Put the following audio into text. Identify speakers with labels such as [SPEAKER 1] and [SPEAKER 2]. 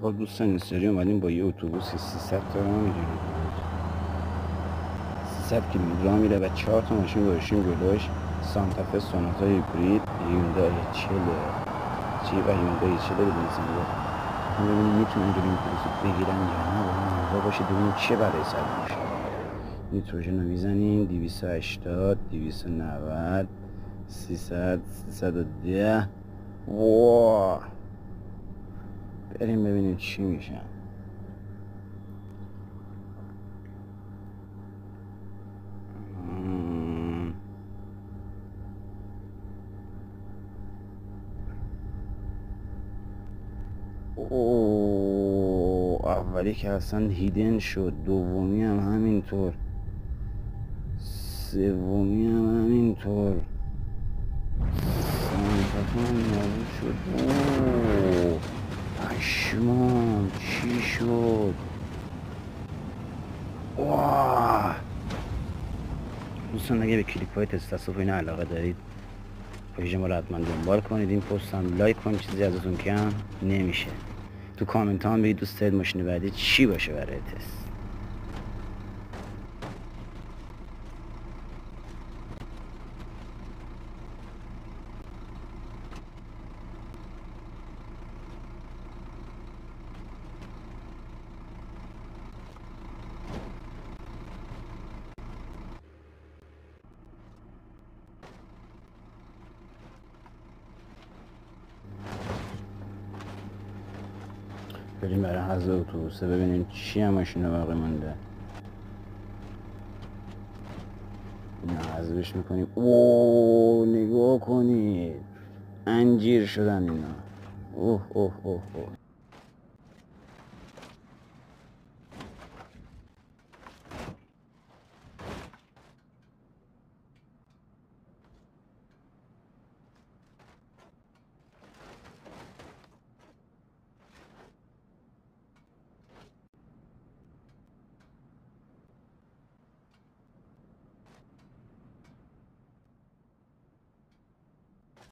[SPEAKER 1] خب دوستان این سری اومدیم با یه اتوبوس 300 تا راه میریم، 300 کیلومتر راه میره و 4 تا ماشین گذاشتیم جلوش. سانتافه سوناتا هیبرید، هیوندای 40 چی و هیوندای 40 بدون سنگا. ببینیم میتونن جلوی این اتوبوس بگیرن یا نه. با اون موقع باشه ببینیم چه برای سر میشه. نیتروژن رو میزنیم 280 290 300 310. واو بریم ببینیم چی میشه. اولی که اصلا هیدن شد، دومی هم همینطور، سومی هم همینطور، سانتافه هم نابود شد. پشمام چی شد؟ دوستان اگه به کلیپ های تست و اینا علاقه دارید پیج ما رو حتما دنبال کنید. این پست هم لایک کنید، چیزی ازتون کم نمیشه. تو کامنت ها هم بگید دوست دارید ماشین بعدی چی باشه برای تست. بریم برای حضر اتوبوسه ببینیم چی هم ماشین باقی مونده. اینا حذفش میکنیم. نگاه کنید انجیر شدن اینا. اوه اوه اوه اوه